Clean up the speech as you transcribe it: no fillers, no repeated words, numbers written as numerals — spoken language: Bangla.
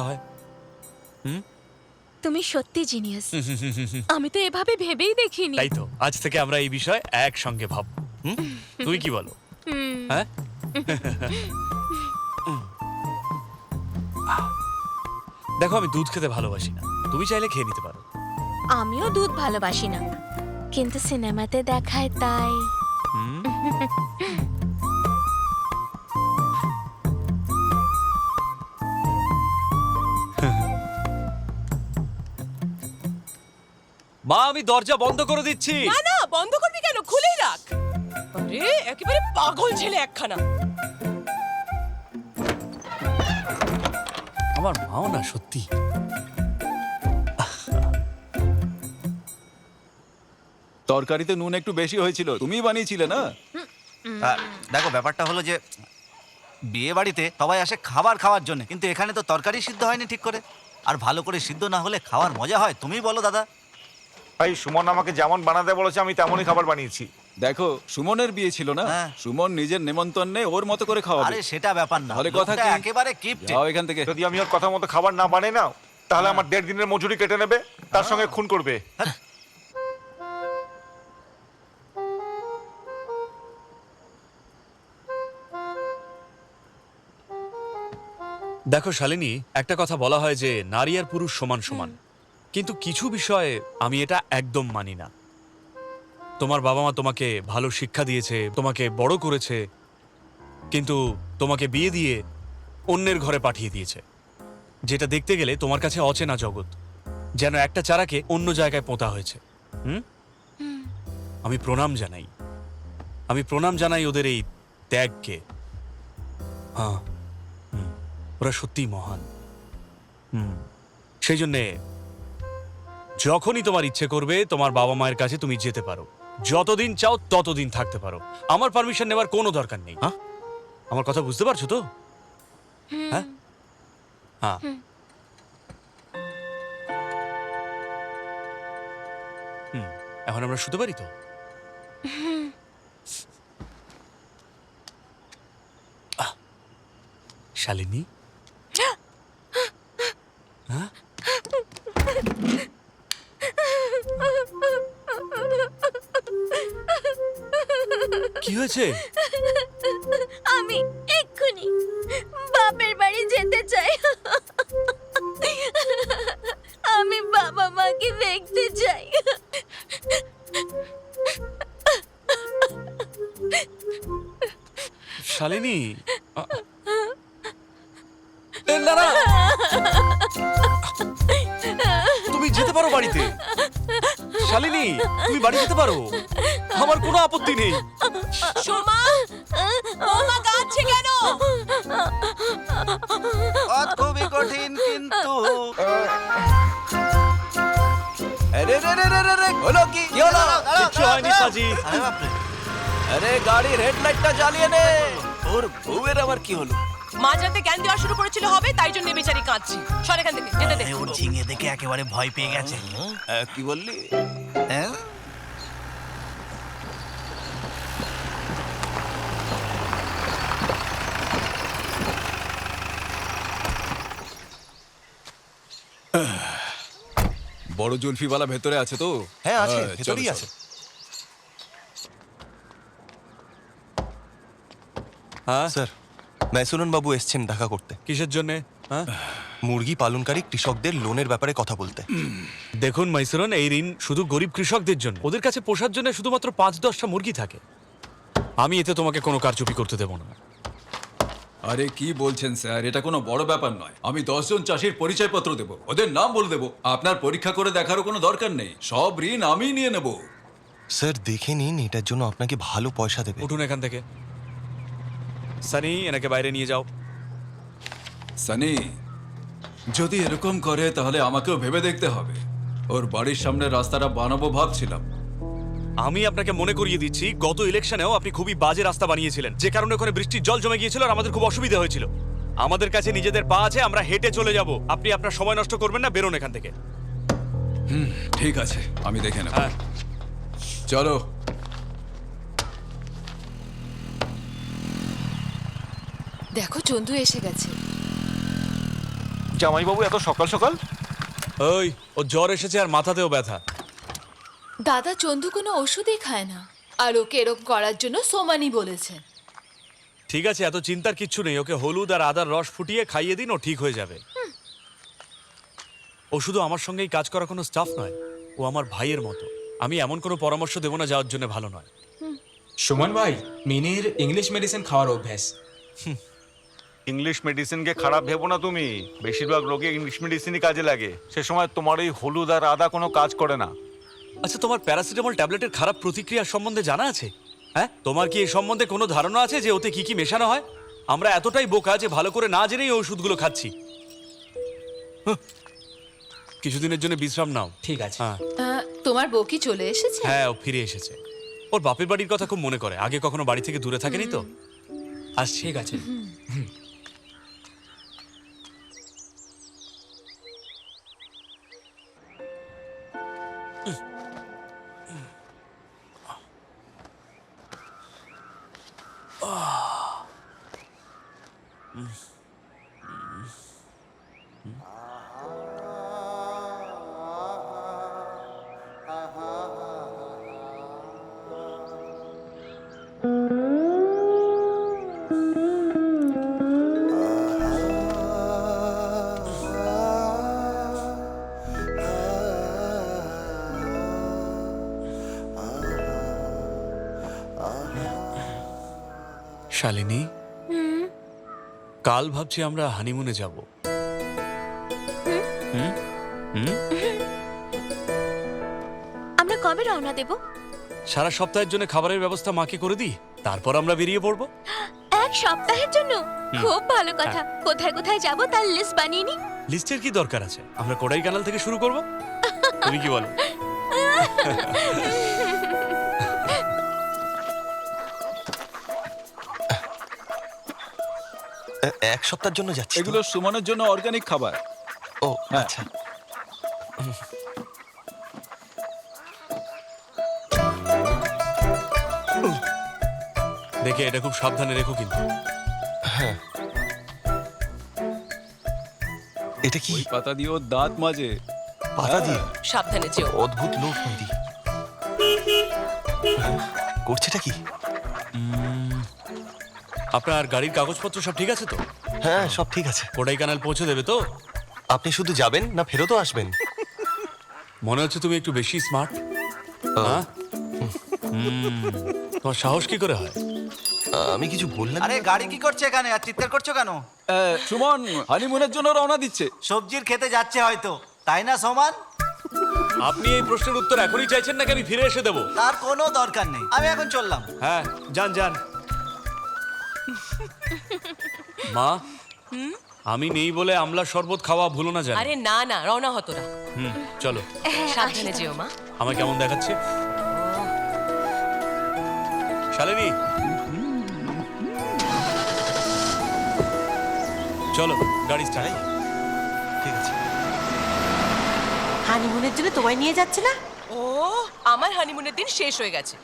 হয়। তুমি সত্যি জিনিয়াস। আমি তো এভাবে ভেবেই দেখিনি। তাই তো আজ থেকে আমরা এই বিষয় একসঙ্গে ভাবব। তুই কি বলো? হ্যাঁ, দেখো আমি দুধ খেতে ভালোবাসি না, তুমি চাইলে খেয়ে নিতে পারো। আমিও দুধ ভালোবাসি না, কিন্তু সিনেমাতে দেখায় তাই। মা, আমি দরজা বন্ধ করে দিচ্ছি। না না, বন্ধ করবি কেন? খুলেই রাখ। আরে একেবারে পাগল ছেলে একখানা। আমার মাও না সত্যি। তরকারিতে নুন একটু বেশি হয়েছিল, তুমিই বানিয়েছিলে না? দেখো ব্যাপারটা হলো যে বিয়ে বাড়িতে সবাই আসে খাবার খাওয়ার জন্য, কিন্তু এখানে তো তরকারি সিদ্ধ হয়নি ঠিক করে। আর ভালো করে সিদ্ধ না হলে খাওয়ার মজা হয়? তুমিই বলো দাদা। ভাই সুমন আমাকে যেমন বানাতে বলেছে আমি তেমনই খাবার বানিয়েছি। দেখো, সুমনের বিয়ে ছিল না, হ্যাঁ। সুমন নিজের নেমন্তন্নে ওর মতো করে খাওয়াবে। আরে সেটা ব্যাপার না, তাহলে কথা লোকটা কি? একেবারে কিপটে। যাও এখান থেকে। যদি আমি ওর কথা মতো খাবার না বানাই না, তাহলে আমার 1.5 দিনের মজুরি কেটে নেবে, তার সঙ্গে খুন করবে। দেখো শালিনী, একটা কথা বলা হয় যে নারী আর পুরুষ সমান সমান, কিন্তু কিছু বিষয়ে আমি এটা একদম মানি না। তোমার বাবা মা তোমাকে ভালো শিক্ষা দিয়েছে, তোমাকে বড় করেছে, কিন্তু তোমাকে বিয়ে দিয়ে অন্যের ঘরে পাঠিয়ে দিয়েছে, যেটা দেখতে গেলে তোমার কাছে অচেনা জগৎ, যেন একটা চারাকে অন্য জায়গায় পোঁতা হয়েছে। আমি প্রণাম জানাই ওদের এই ত্যাগকে। হ্যাঁ, ওরা সত্যিই মহান। সেই জন্যে যখনই তোমার ইচ্ছে করবে তোমার বাবা মায়ের কাছে তুমি যেতে পারো, যতদিন চাও ততদিন থাকতে পারো। আমার পারমিশন নেওয়ার কোনো দরকার নেই। হ্যাঁ, আমার কথা বুঝতে পারছো তো? হ্যাঁ হ্যাঁ। এখন আমরা শুতে পারি তো? শালিনী, হ্যাঁ, কি হয়েছে? আমি এক্ষুনি বাপের বাড়ি যেতে চাই। আমি বাবা মাকে দেখতে চাই। শালিনী, না না, তুমি যেতে পারো বাড়িতে। শালিনী, তুমি বাড়ি যেতে পারো, আমার কোনো আপত্তি নেই। সোমা, ওমা কাঁদছে কেন? পথ খুবই কঠিন কিন্তু আরে রে রে রে রে রে, হলো কি? কি হলো? কিচ্ছু হয়নি পাজি। আরে বাপরে, আরে গাড়ির হেডলাইটটা জ্বালিয়ে নে। ওর বউয়ের আবার কি হলো? মাঝরাতে জ্ঞান দেওয়া শুরু করেছিল হবে, তাই জন্য বেচারি কাঁদছি। সর এখান থেকে, যেতে দে। আরে ওর ঝিঙে দেখে একেবারে ভয় পেয়ে গেছে। কি বললি? হ্যাঁ? বড় জুলফিওয়ালা ভেতরে আছে তো? হ্যাঁ আছে, চলো, ভেতরেই চলো। আছে। হ্যাঁ, স্যার, মেসুরন বাবু এসছেন দেখা করতে। কিসের জন্যে? হ্যাঁ, মুরগি পালনকারী কৃষকদের লোনের ব্যাপারে কথা বলতে। দেখুন মাইসুরন, এই ঋণ শুধু গরিব কৃষকদের জন্য। ওদের কাছে পোষার জন্য শুধুমাত্র 5-10টা মুরগি থাকে। আমি এতে তোমাকে কোনো কারচুপি করতে দেব না। আরে কি বলছেন স্যার, এটা কোনো বড় ব্যাপার নয়। আমি 10 জন চাষির পরিচয়পত্র দেব, ওদের নাম বলে দেব। আপনার পরীক্ষা করে দেখারও কোনো দরকার নেই, সব ঋণ আমি নিয়ে নেব। স্যার দেখে নিন, এটার জন্য আপনাকে ভালো পয়সা দেবে। উঠুন এখান থেকে। সানি, এনাকে বাইরে নিয়ে যাও। সানি, যদি এরকম করে তাহলে আমাকেও ভেবে দেখতে হবে। ওর বাড়ির সামনে রাস্তাটা বানাবো ভাবছিলাম। আমি আপনাকে মনে করিয়ে দিচ্ছি, গত ইলেকশনেও আপনি খুবই বাজে রাস্তা বানিয়েছিলেন, যে কারণে ওখানে বৃষ্টির জল জমে গিয়েছিল আর আমাদের খুব অসুবিধা হয়েছিল। আমাদের কাছে নিজেদের পা আছে, আমরা হেঁটে চলে যাব। আপনি আপনার সময় নষ্ট করবেন না, বেরোন এখান থেকে। ঠিক আছে, আমি দেখে নেব। হ্যাঁ, চলো। দেখো চন্দু এসে গেছে। জামাইবাবু এত সকাল সকাল? ওই ও জ্বর এসেছে আর মাথাতেও ব্যথা। দাদা চন্দু কোনো ওষুধই খায় না, আর ওকে এরকম করার জন্য সোমানি বলেছে। ঠিক আছে, এত চিন্তার কিচ্ছু নেই। ওকে হলুদ আর আদার রস ফুটিয়ে খাইয়ে দিন, ও ঠিক হয়ে যাবে। ও শুধু আমার সঙ্গেই কাজ করা কোনো স্টাফ নয়, ও আমার ভাইয়ের মতো। আমি এমন কোনো পরামর্শ দেবো না যাওয়ার জন্য ভালো নয়। সুমন ভাই, মিনির ইংলিশ মেডিসিন খাওয়ার অভ্যাস। ইংলিশ মেডিসিনকে খারাপ ভেবো না তুমি। বেশিরভাগ রোগে ইংলিশ মেডিসিনই কাজে লাগে। সে সময় তোমার এই হলুদ আর আদা কোনো কাজ করে না। আচ্ছা, তোমার প্যারাসিটামল ট্যাবলেটের খারাপ প্রতিক্রিয়া সম্বন্ধে জানা আছে? হ্যাঁ, তোমার কি এই সম্বন্ধে কোনো ধারণা আছে যে ওতে কি কি মেশানো হয়? আমরা এতটাই বোকা যে ভালো করে না জেনেই ওই ওষুধগুলো খাচ্ছি। কিছুদিনের জন্য বিশ্রাম নাও। ঠিক আছে। হ্যাঁ তোমার বউ কি চলে এসেছে? হ্যাঁ, ও ফিরে এসেছে। ওর বাপের বাড়ির কথা খুব মনে করে। আগে কখনো বাড়ি থেকে দূরে থাকেনি তো। আসছি। ঠিক আছে। শালিনী, কাল ভাবছি আমরা হানিমুনে যাব। আমরা কবে রওনা দেব? সারা সপ্তাহের জন্য খাবারের ব্যবস্থা মাকে করে দিই, তারপর আমরা বেরিয়ে পড়বো। এক সপ্তাহের জন্য? খুব ভালো কথা। কোথায় কোথায় যাব তার লিস্ট বানিয়ে নি। লিস্টের কি দরকার আছে? আমরা কোডাই কানাল থেকে শুরু করব। তুমি কি বলো? এক সপ্তাহের জন্য যাচ্ছি তো? এগুলো সুমনের জন্য অর্গানিক খাবার। ও হ্যাঁ। আচ্ছা। দেখে এটা খুব সাবধানে রেখো কিন্তু। এটা কি? ওই পাতা দিয়ে ওর দাঁত মাজে। পাতা দিয়ে? সাবধানে যেও। অদ্ভুত লোক নদী। করছেটা কি? আপনার গাড়ির কাগজপত্র সব ঠিক আছে তো? হ্যাঁ, সব ঠিক আছে। কোডাই কানাল পৌঁছে দেবে তো? আপনি শুধু যাবেন না ফেরতও আসবেন? মনে হচ্ছে তুমি একটু বেশি স্মার্ট। হ্যাঁ? তোমার সাহস কি করে হয়? আমি কিছু বললাম আরে গাড়ি কি করছে এখানে, আর চিৎকার করছো কেন? সুমন হানিমুনের জন্য রওনা দিচ্ছে। সবজির খেতে যাচ্ছে হয়তো, তাই না সোমান? আপনি এই প্রশ্নের উত্তর এখনই চাইছেন নাকি আমি ফিরে এসে দেবো? তার কোনো দরকার নেই, আমি এখন চললাম। হ্যাঁ, যান যান। মা, আমি নেই বলে আমলা শরবত খাওয়া ভুলো না জানি। আরে না না, রওনা হতো না। চলো। সাবধানে যেও মা। আমায় কেমন দেখাচ্ছে? শালিনী, চলো গাড়ি স্টার্ট। ঠিক আছে। হানিমুনের জন্য তোমায় নিয়ে যাচ্ছে না? ও, আমার হানিমুনের দিন শেষ হয়ে গেছে।